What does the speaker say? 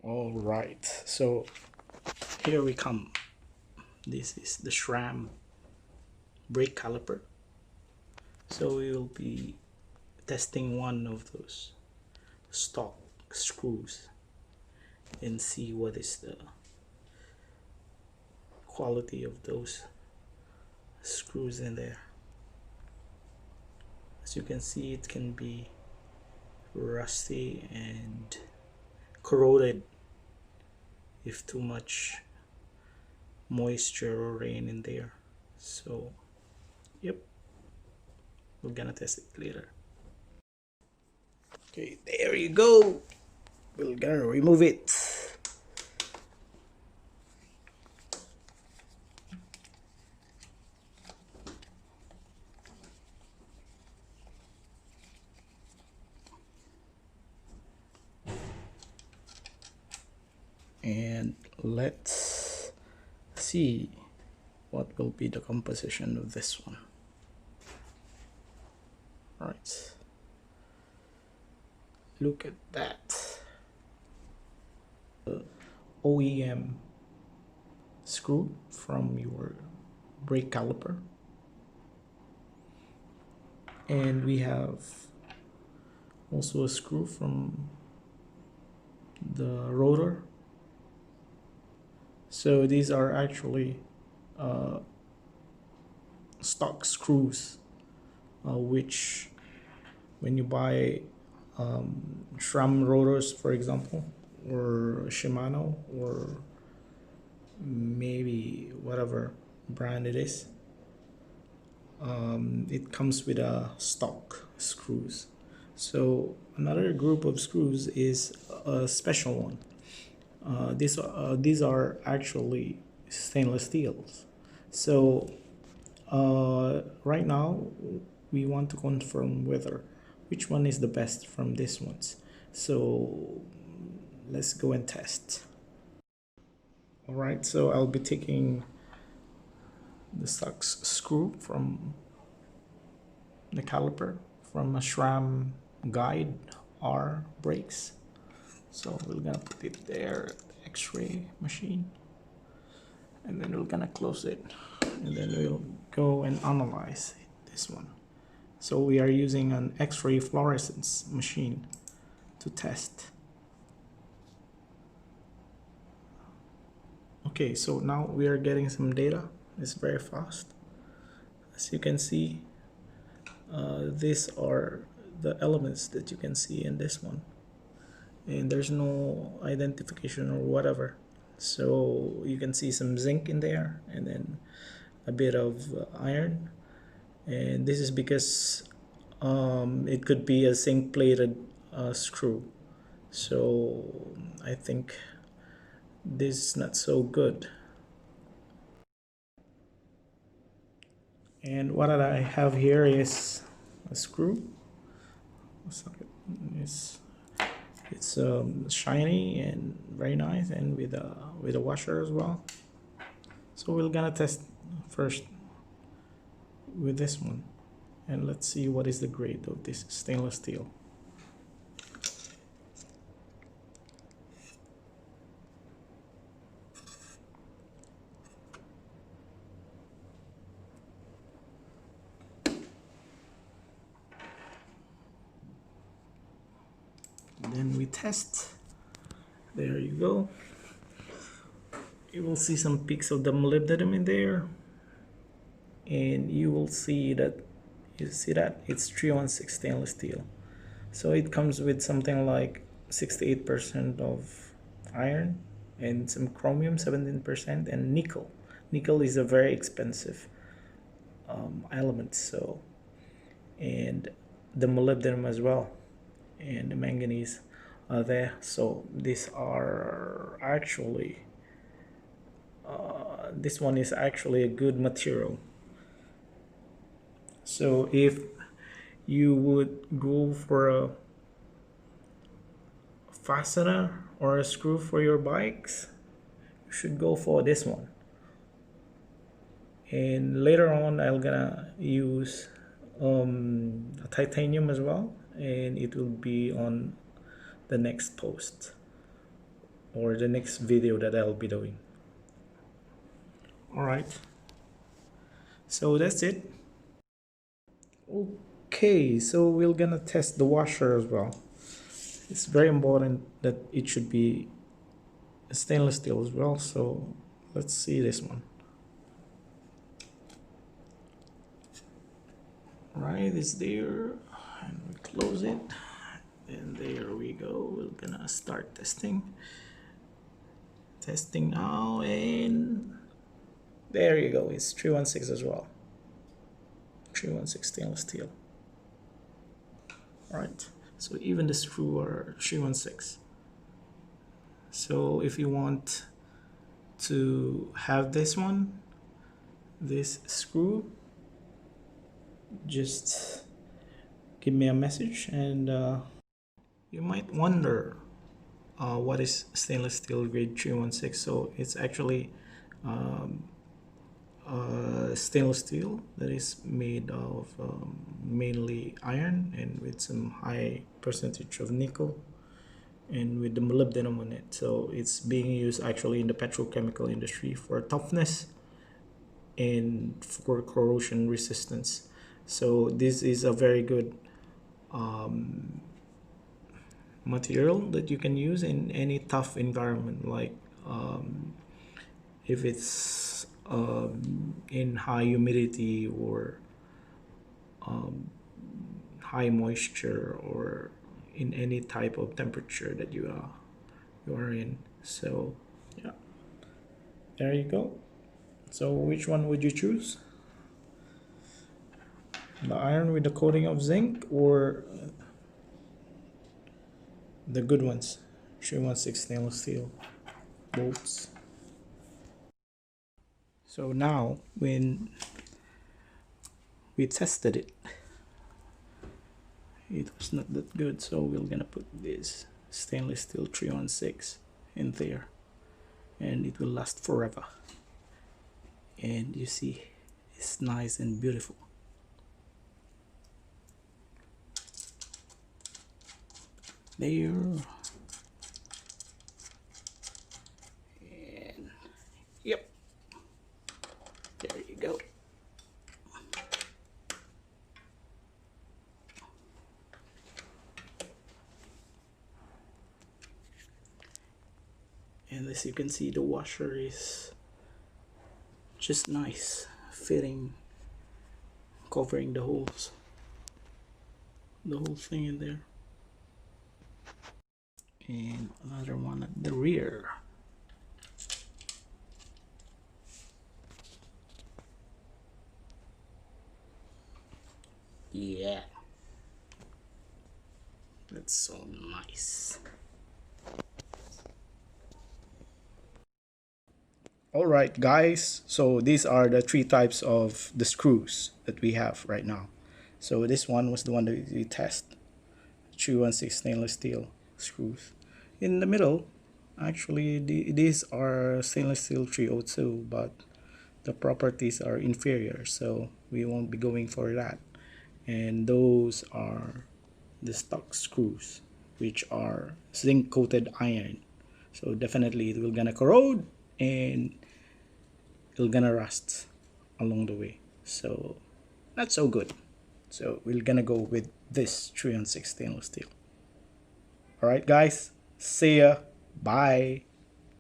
All right, so here we come. This is the SRAM brake caliper. So we will be testing one of those stock screws and see what is the quality of those screws in there. As you can see, it can be rusty and corroded if too much moisture or rain in there. So yep, we're gonna test it later. Okay, there you go. We're gonna remove it. And let's see what will be the composition of this one. All right, look at that. The OEM screw from your brake caliper, and we have also a screw from the rotor. So these are actually stock screws, which when you buy SRAM rotors, for example, or Shimano, or maybe whatever brand it is, it comes with a stock screws. So another group of screws is a special one. These are actually stainless steels. So right now we want to confirm whether which one is the best from these ones. So let's go and test. All right, so I'll be taking the stock screw from the caliper from a SRAM guide R brakes. So we're gonna put it there, the X-ray machine, and then we're gonna close it, and then we'll go and analyze this one. So we are using an X-ray fluorescence machine to test. Okay, so now we are getting some data. It's very fast. As you can see, these are the elements that you can see in this one, and there's no identification or whatever. So you can see some zinc in there, and then a bit of iron, and this is because it could be a zinc plated screw. So I think this is not so good. And what I have here is a screw. It's shiny and very nice, and with a washer as well. So we're gonna test first with this one, and let's see what is the grade of this stainless steel. Then we test. There you go. You will see some peaks of the molybdenum in there, and you will see that it's 316 stainless steel. So it comes with something like 68% of iron and some chromium 17%, and nickel. Nickel is a very expensive element, so, and the molybdenum as well, and the manganese are there. So these are actually this one is actually a good material. So if you would go for a fastener or a screw for your bikes, you should go for this one. And later on I'm gonna use a titanium as well, and it will be on the next post. or the next video that I'll be doing. All right, so that's it. Okay, so we're gonna test the washer as well. It's very important that it should be stainless steel as well, so let's see this one. All right, it's there, and we close it, and there we go. We're gonna start testing now, and there you go. It's 316 as well. 316 stainless steel. All right, so even the screw are 316. So if you want to have this screw, just give me a message. And you might wonder what is stainless steel grade 316. So it's actually stainless steel that is made of mainly iron and with some high percentage of nickel and with the molybdenum on it. So it's being used actually in the petrochemical industry for toughness and for corrosion resistance. So this is a very good material that you can use in any tough environment, like if it's in high humidity or high moisture, or in any type of temperature that you are in. So yeah, there you go. So which one would you choose? The iron with the coating of zinc, or the good ones, 316 stainless steel bolts? So now when we tested it, it was not that good, so we're gonna put this stainless steel 316 in there, and it will last forever. And you see, it's nice and beautiful. There, and yep, there you go. And as you can see, the washer is just nice, fitting, covering the holes, the whole thing in there. And another one at the rear. Yeah, that's so nice. All right, guys, so these are the three types of the screws that we have right now. So this one was the one that we test, 316 stainless steel screws. In the middle, actually these are stainless steel 302, but the properties are inferior, so we won't be going for that. And those are the stock screws, which are zinc coated iron. So definitely it will gonna corrode and it'll gonna rust along the way, so not so good. So we're gonna go with this 316 stainless steel. All right, guys, see ya, bye.